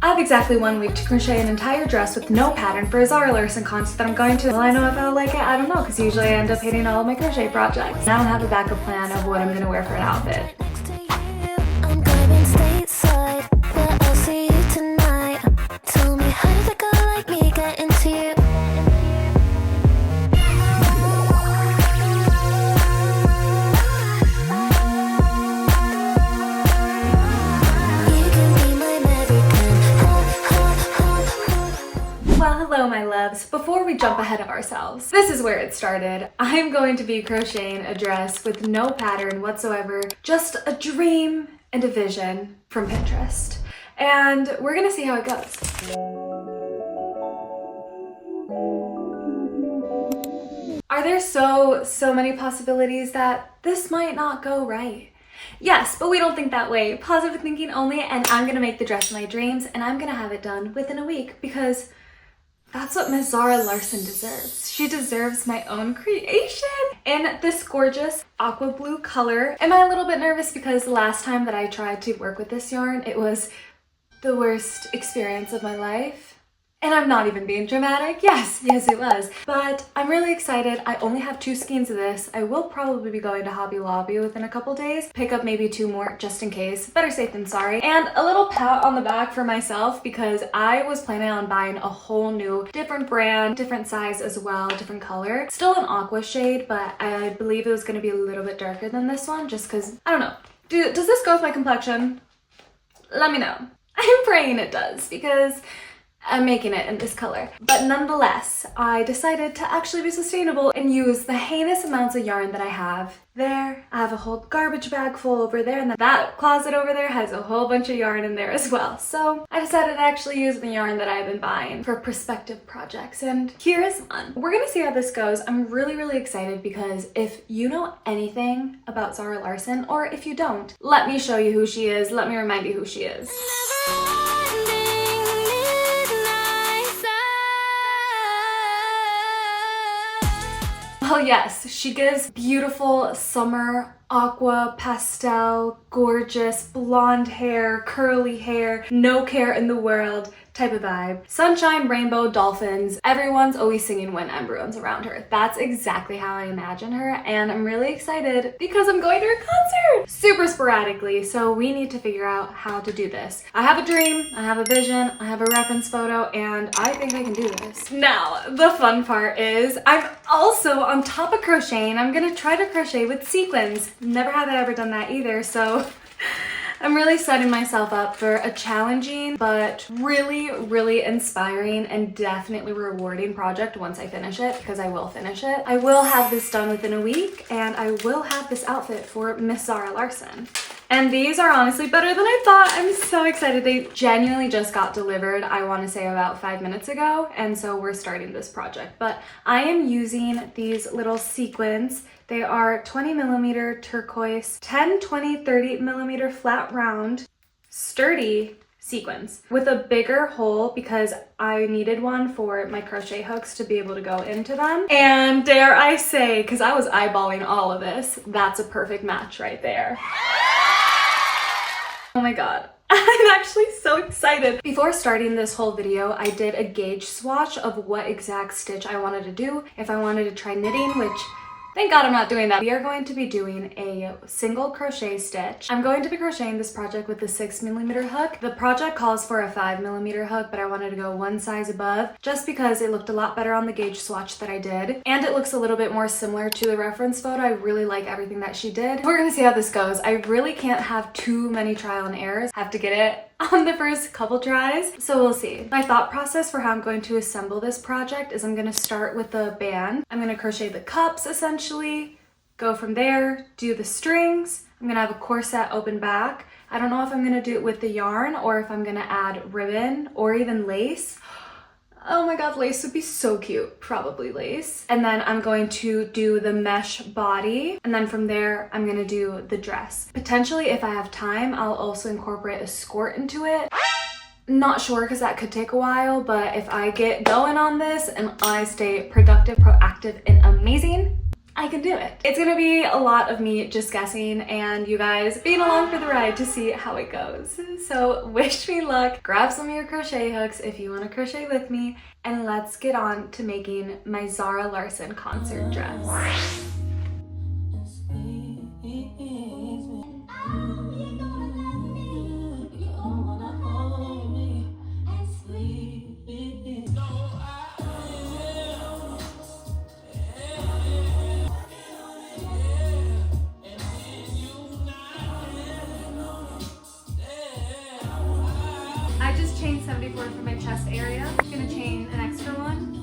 I have exactly 1 week to crochet an entire dress with no pattern for a Zara Larsson concert that I'm going to. Will I know if I'll like it? I don't know, because usually I end up hating all of my crochet projects. I don't have a backup plan of what I'm gonna wear for an outfit. I'm going stateside, but I'll see you tonight. Tell me, how did a girl like me get into you? Well, hello my loves. Before we jump ahead of ourselves, this is where it started. I'm going to be crocheting a dress with no pattern whatsoever, just a dream and a vision from Pinterest. And we're gonna see how it goes. Are there so many possibilities that this might not go right? Yes, but we don't think that way. Positive thinking only, and I'm gonna make the dress of my dreams, and I'm gonna have it done within a week because that's what Miss Zara Larsson deserves. She deserves my own creation in this gorgeous aqua blue color. Am I a little bit nervous because the last time that I tried to work with this yarn, it was the worst experience of my life? And I'm not even being dramatic. Yes, it was. But I'm really excited. I only have 2 skeins of this. I will probably be going to Hobby Lobby within a couple days. Pick up maybe 2 more just in case. Better safe than sorry. And a little pat on the back for myself because I was planning on buying a whole new different brand, different size as well, different color. Still an aqua shade, but I believe it was going to be a little bit darker than this one just because, I don't know. Does this go with my complexion? Let me know. I'm praying it does because I'm making it in this color. But nonetheless, I decided to actually be sustainable and use the heinous amounts of yarn that I have there. I have a whole garbage bag full over there, and that closet over there has a whole bunch of yarn in there as well. So I decided to actually use the yarn that I've been buying for prospective projects, and here is one. We're gonna see how this goes. I'm really excited because if you know anything about Zara Larsson, or if you don't, let me show you who she is. Let me remind you who she is. Well, yes, she gives beautiful summer aqua, pastel, gorgeous, blonde hair, curly hair, no care in the world type of vibe. Sunshine, rainbow, dolphins, everyone's always singing when everyone's around her. That's exactly how I imagine her, and I'm really excited because I'm going to her concert super sporadically, so we need to figure out how to do this. I have a dream, I have a vision, I have a reference photo, and I think I can do this. Now, the fun part is I'm also on top of crocheting. I'm gonna try to crochet with sequins. Never have I ever done that either, so I'm really setting myself up for a challenging but really inspiring and definitely rewarding project once I finish it, because I will finish it. I will have this done within a week, and I will have this outfit for Miss Zara Larsson. And these are honestly better than I thought. I'm so excited. They genuinely just got delivered, I want to say about 5 minutes ago, and so we're starting this project. But I am using these little sequins. They are 20mm turquoise, 10, 20, 30mm flat round, sturdy sequins with a bigger hole because I needed one for my crochet hooks to be able to go into them. And dare I say, because I was eyeballing all of this, that's a perfect match right there. Oh my god. I'm actually so excited. Before starting this whole video, I did a gauge swatch of what exact stitch I wanted to do. If I wanted to try knitting, which thank God I'm not doing that. We are going to be doing a single crochet stitch. I'm going to be crocheting this project with the 6mm hook. The project calls for a 5mm hook, but I wanted to go one size above just because it looked a lot better on the gauge swatch that I did. And it looks a little bit more similar to the reference photo. I really like everything that she did. We're gonna see how this goes. I really can't have too many trial and errors. I have to get it on the first couple tries, so we'll see. My thought process for how I'm going to assemble this project is I'm going to start with the band. I'm going to crochet the cups essentially, go from there, do the strings. I'm going to have a corset open back. I don't know if I'm going to do it with the yarn or if I'm going to add ribbon or even lace. Oh my god, lace would be so cute. Probably lace. And then I'm going to do the mesh body. And then from there, I'm gonna do the dress. Potentially, if I have time, I'll also incorporate a skirt into it. Not sure because that could take a while, but if I get going on this and I stay productive, proactive, and amazing, I can do it. It's gonna be a lot of me just guessing and you guys being along for the ride to see how it goes. So wish me luck, grab some of your crochet hooks if you want to crochet with me, and let's get on to making my Zara Larsson concert dress. I just chained 74 for my chest area. I'm gonna chain an extra one.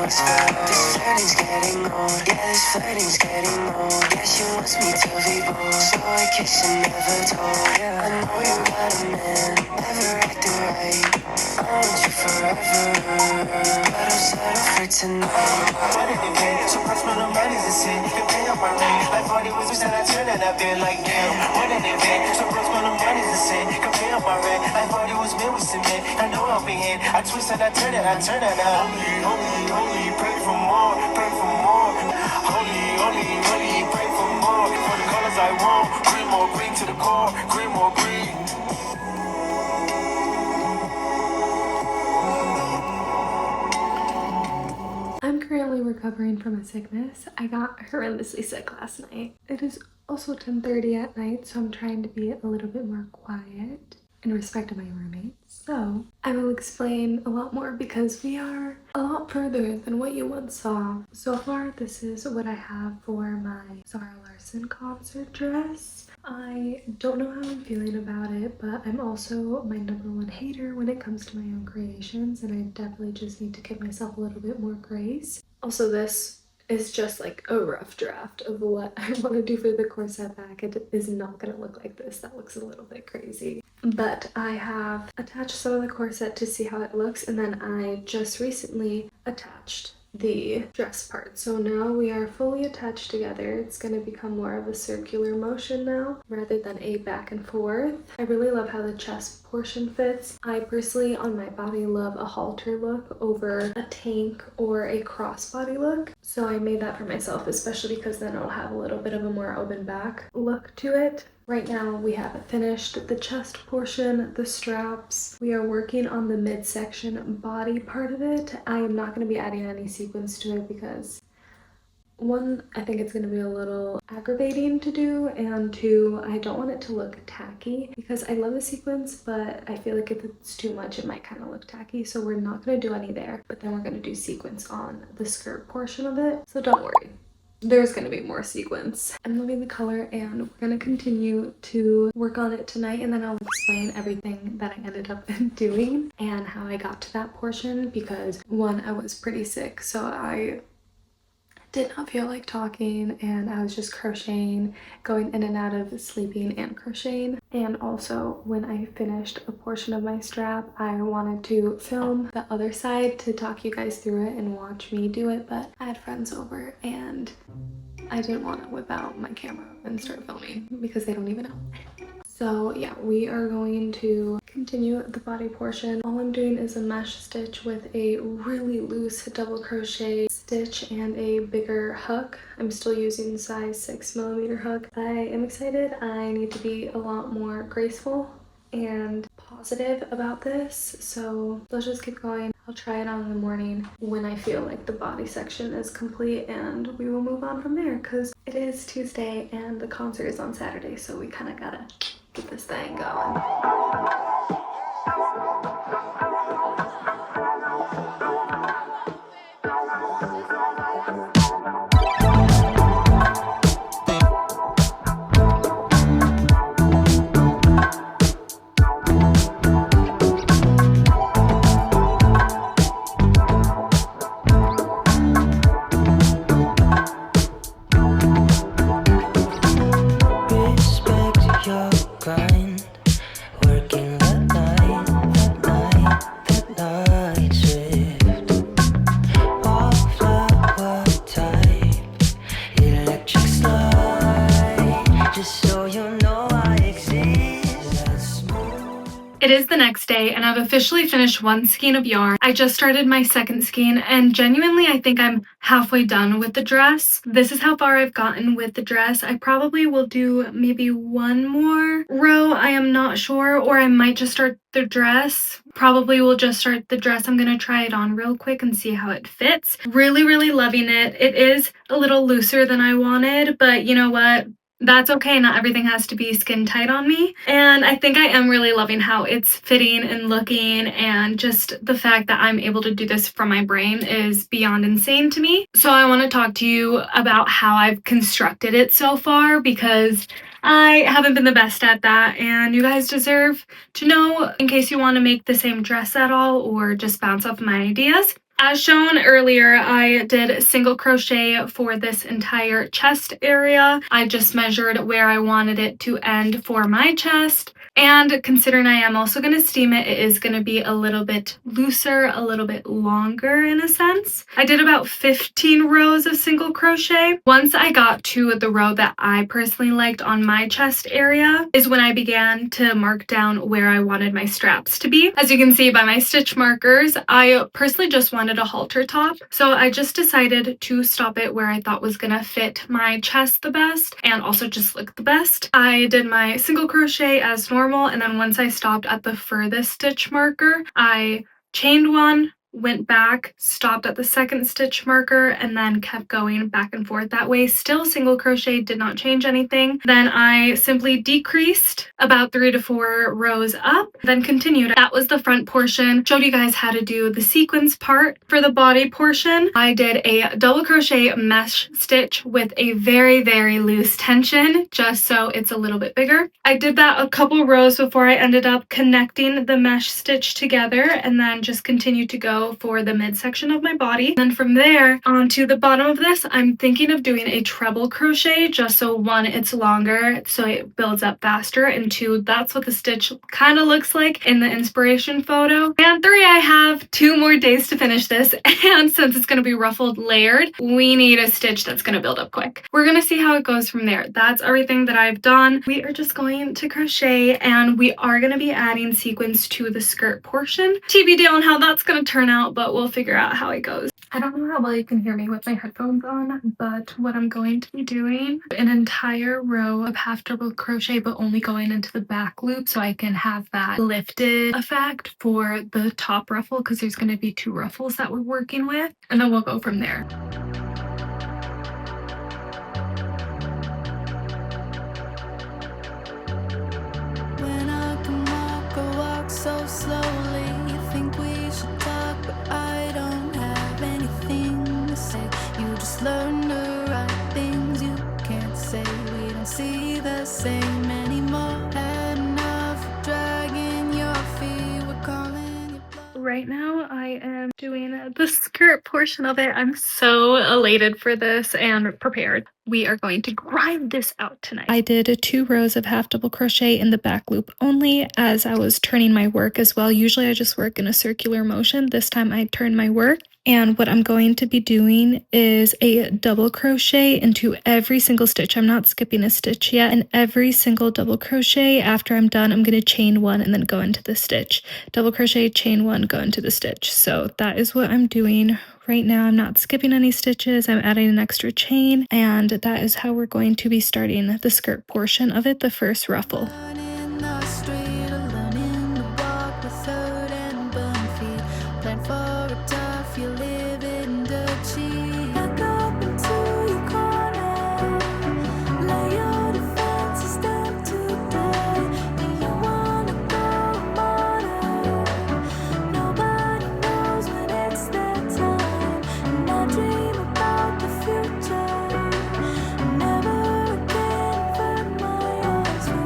This flirting's getting old, yeah, this flirting's getting old. Yeah, she wants me to be bold, so I kiss and never told. Yeah, I know you got a man, never acting right. I want you forever, but I'll settle for tonight. Money to pay, so much when the money's a sin. You can pay up my rent, like 40 was that I turn and I've been like damn. Money to pay, so much when the money's a sin. You can pay up my rent, like 40 was made with cement. I know I'll be in, I twist and I turn and I turn and I only pray for more, pray for more. Only pray for more. For the colors I want, green more green to the core, green more green. I'm currently recovering from a sickness. I got horrendously sick last night. It is also 10:30 at night, so I'm trying to be a little bit more quiet in respect of my roommates. So I will explain a lot more because we are a lot further than what you once saw. So far, this is what I have for my Zara Larsson concert dress. I don't know how I'm feeling about it, but I'm also my #1 hater when it comes to my own creations, and I definitely just need to give myself a little bit more grace. Also, this is just like a rough draft of what I want to do for the corset back. It is not going to look like this. That looks a little bit crazy. But I have attached some of the corset to see how it looks, and then I just recently attached the dress part. So now we are fully attached together. It's going to become more of a circular motion now rather than a back and forth. I really love how the chest portion fits. I personally on my body love a halter look over a tank or a crossbody look. So I made that for myself, especially because then it'll have a little bit of a more open back look to it. Right now we haven't finished the chest portion, the straps. We are working on the midsection body part of it. I am not going to be adding any sequins to it because one, I think it's going to be a little aggravating to do, and two, I don't want it to look tacky because I love the sequins, but I feel like if it's too much it might kind of look tacky, so we're not going to do any there, but then we're going to do sequins on the skirt portion of it, so don't worry. There's going to be more sequins. I'm loving the color and we're going to continue to work on it tonight, and then I'll explain everything that I ended up doing and how I got to that portion because one, I was pretty sick, so I did not feel like talking and I was just crocheting, going in and out of sleeping and crocheting. And also when I finished a portion of my strap, I wanted to film the other side to talk you guys through it and watch me do it, but I had friends over and I didn't want to whip out my camera and start filming because they don't even know. So yeah, we are going to continue the body portion. All I'm doing is a mesh stitch with a really loose double crochet stitch and a bigger hook. I'm still using size 6mm hook. I am excited. I need to be a lot more graceful and positive about this, so let's just keep going. I'll try it on in the morning when I feel like the body section is complete, and we will move on from there because it is Tuesday and the concert is on Saturday, so we kind of gotta get this thing going. It is the next day and I've officially finished one skein of yarn. I just started my second skein and genuinely I think I'm halfway done with the dress. This is how far I've gotten with the dress. I probably will do maybe one more row. I am not sure, or I might just start the dress. Probably will just start the dress. I'm gonna try it on real quick and see how it fits. Really loving it. It is a little looser than I wanted, but you know what? That's okay, not everything has to be skin tight on me. And I think I am really loving how it's fitting and looking, and just the fact that I'm able to do this from my brain is beyond insane to me. So I want to talk to you about how I've constructed it so far, because I haven't been the best at that, and you guys deserve to know in case you want to make the same dress at all or just bounce off my ideas. As shown earlier, I did single crochet for this entire chest area. I just measured where I wanted it to end for my chest. And considering I am also going to steam it, it is going to be a little bit looser, a little bit longer in a sense. I did about 15 rows of single crochet. Once I got to the row that I personally liked on my chest area is when I began to mark down where I wanted my straps to be. As you can see by my stitch markers, I personally just wanted a halter top. So I just decided to stop it where I thought was going to fit my chest the best and also just look the best. I did my single crochet as normal. And then once I stopped at the furthest stitch marker, I chained one, went back, stopped at the second stitch marker, and then kept going back and forth that way. Still single crochet, did not change anything. Then I simply decreased about 3 to 4 rows up, then continued. That was the front portion. Showed you guys how to do the sequins part. For the body portion, I did a double crochet mesh stitch with a very loose tension, just so it's a little bit bigger. I did that a couple rows before I ended up connecting the mesh stitch together, and then just continued to go for the midsection of my body. And then from there onto the bottom of this, I'm thinking of doing a treble crochet, just so one, it's longer so it builds up faster, and two, that's what the stitch kind of looks like in the inspiration photo. And three, I have 2 more days to finish this, and since it's going to be ruffled layered, we need a stitch that's going to build up quick. We're going to see how it goes from there. That's everything that I've done. We are just going to crochet, and we are going to be adding sequins to the skirt portion. TBD on how that's going to turn out, but we'll figure out how it goes. I don't know how well you can hear me with my headphones on, but what I'm going to be doing, an entire row of half double crochet, but only going into the back loop so I can have that lifted effect for the top ruffle, because there's going to be 2 ruffles that we're working with, and then we'll go from there. When I can walk so slowly. You think we should talk, but I don't have anything to say. You just learn the right things you can't say. We don't see the same anymore. Had enough of dragging your feet. We're calling you bluff. Right now I am doing the skirt portion of it. I'm so elated for this and prepared. We are going to grind this out tonight. I did 2 rows of half double crochet in the back loop only as I was turning my work as well. Usually I just work in a circular motion. This time I turned my work. And what I'm going to be doing is a double crochet into every single stitch. I'm not skipping a stitch yet. And every single double crochet after I'm done, I'm going to chain 1 and then go into the stitch. Double crochet, chain 1, go into the stitch. So that is what I'm doing right now. I'm not skipping any stitches. I'm adding an extra chain, and that is how we're going to be starting the skirt portion of it, the first ruffle. In the street, learning to walk with hurt and burn feet. Plan for a tough, you live in dirt cheap. Back up into your corner. Lay your defenses down today. Do you wanna go martyr? Nobody knows when it's their time. And I dream about the future. Never again from my eyes from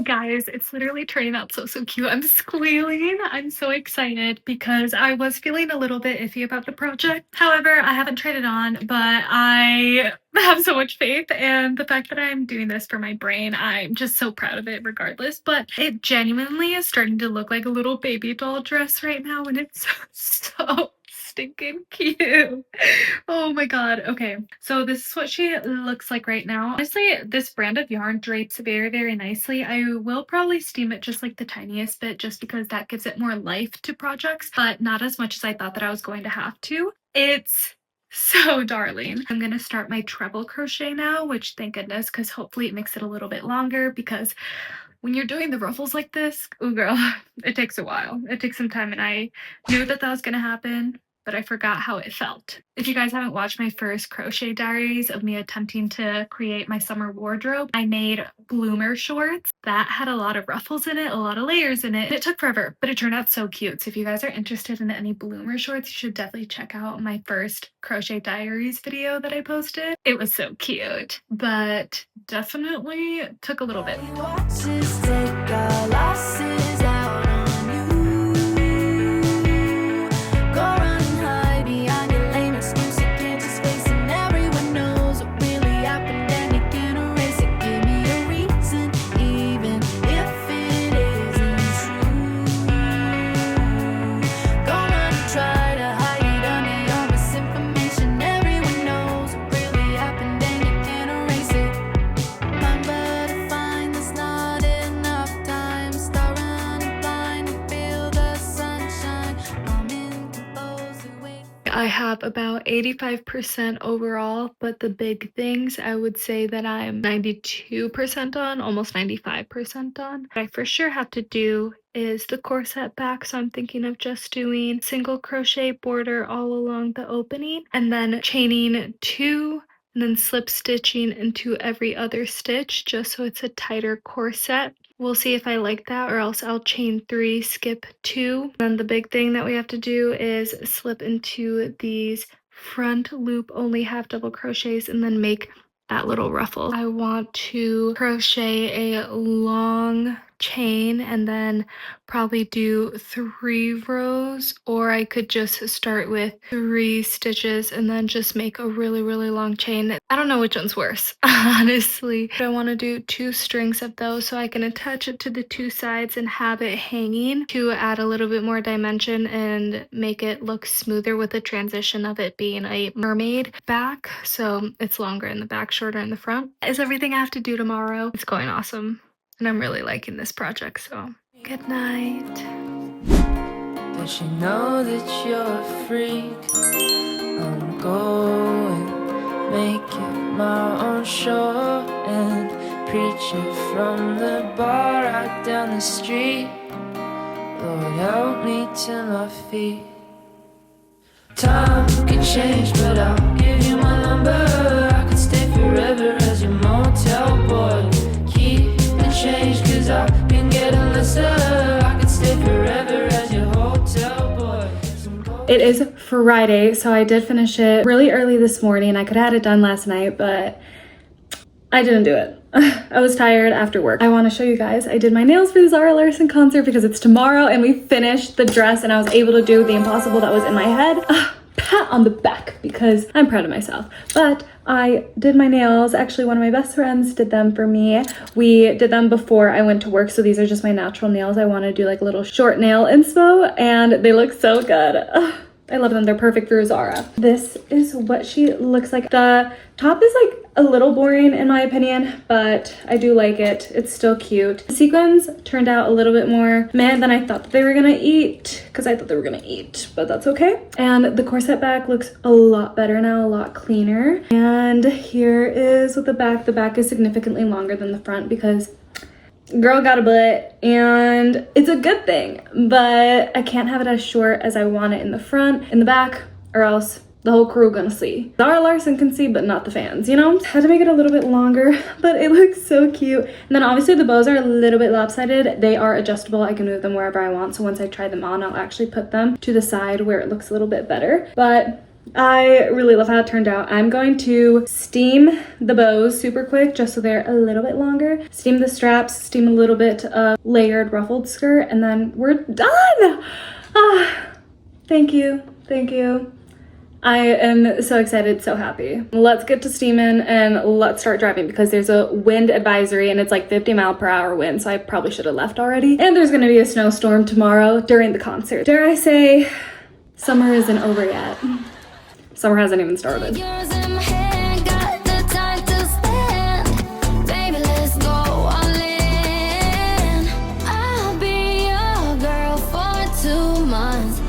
Guys, it's literally turning out so cute. I'm squealing. I'm so excited because I was feeling a little bit iffy about the project. However, I haven't tried it on, but I have so much faith, and the fact that I'm doing this for my brain, I'm just so proud of it regardless. But it genuinely is starting to look like a little baby doll dress right now, and it's so stinking cute. Oh my god. Okay, so this is what she looks like right now. Honestly, this brand of yarn drapes very, very nicely. I will probably steam it just like the tiniest bit just because that gives it more life to projects, but not as much as I thought that I was going to have to. It's so darling. I'm gonna start my treble crochet now, which thank goodness, because hopefully it makes it a little bit longer, because when you're doing the ruffles like this, oh girl, it takes a while. It takes some time, and I knew that that was gonna happen, but I forgot how it felt. If you guys haven't watched my first crochet diaries of me attempting to create my summer wardrobe, I made bloomer shorts that had a lot of ruffles in it, a lot of layers in it. It took forever, but it turned out so cute. So if you guys are interested in any bloomer shorts, you should definitely check out my first crochet diaries video that I posted. It was so cute, but definitely took a little bit. Watches take our losses out on you. Go run and hide behind your lame excuse. You can't just face it, and everyone knows what really happened, and you can't erase it. Give me a reason, even if it isn't true. Go run and try to hide it under your misinformation. Everyone knows what really happened, and you can't erase it. Remember to find there's not enough time. Start running blind and feel the sunshine. I'm in compose and wait. I have about 85% overall, but the big things I would say that I'm 92% on, almost 95% on. What I for sure have to do is the corset back, so I'm thinking of just doing single crochet border all along the opening and then chaining 2 and then slip stitching into every other stitch just so it's a tighter corset. We'll see if I like that, or else I'll chain 3, skip 2. Then the big thing that we have to do is slip into these front loop only half double crochets and then make that little ruffle. I want to crochet a long chain and then probably do 3 rows, or I could just start with 3 stitches and then just make a really, really long chain. I don't know which one's worse, honestly. But I want to do 2 strings of those so I can attach it to the 2 sides and have it hanging to add a little bit more dimension and make it look smoother with the transition of it being a mermaid back. So it's longer in the back, shorter in the front. Is everything I have to do tomorrow. It's going awesome. And I'm really liking this project, so good night. Don't you know that you're a freak? I'm going, make it my own show and preach it from the bar right down the street. Lord, help me to my feet. Time could change, but I'll give you my number. I could stay forever as your motel boy. Keep the change, cause I've been getting lesser. I could stay forever as your hotel boy. It is Friday, so I did finish it really early this morning. I could have had it done last night, but I didn't do it. I was tired after work. I want to show you guys, I did my nails for the Zara Larsson concert because it's tomorrow, and we finished the dress and I was able to do the impossible that was in my head. Pat on the back because I'm proud of myself. But I did my nails. Actually, one of my best friends did them for me. We did them before I went to work, so these are just my natural nails. I want to do like a little short nail inspo, and they look so good. I love them. They're perfect for Zara. This is what she looks like. The top is like a little boring in my opinion, but I do like it. It's still cute. The sequins turned out a little bit more meh than I thought that they were gonna eat, because I thought they were gonna eat, but that's okay. And the corset back looks a lot better now, a lot cleaner. And here is what the back. The back is significantly longer than the front because girl got a butt, and it's a good thing, but I can't have it as short as I want it in the front, in the back, or else the whole crew gonna see. Zara Larsson can see, but not the fans, you know? Had to make it a little bit longer, but it looks so cute. And then obviously the bows are a little bit lopsided. They are adjustable. I can move them wherever I want. So once I try them on, I'll actually put them to the side where it looks a little bit better. But I really love how it turned out. I'm going to steam the bows super quick just so they're a little bit longer. Steam the straps, steam a little bit of layered ruffled skirt, and then we're done! Thank you, thank you. I am so excited, so happy. Let's get to steaming and let's start driving because there's a wind advisory and it's like 50-mile-per-hour wind, so I probably should have left already. And there's gonna be a snowstorm tomorrow during the concert. Dare I say, Summer isn't over yet. Summer hasn't even started. Yours in my hand, got the time to spend. Baby, let's go all in. I'll be your girl for 2 months.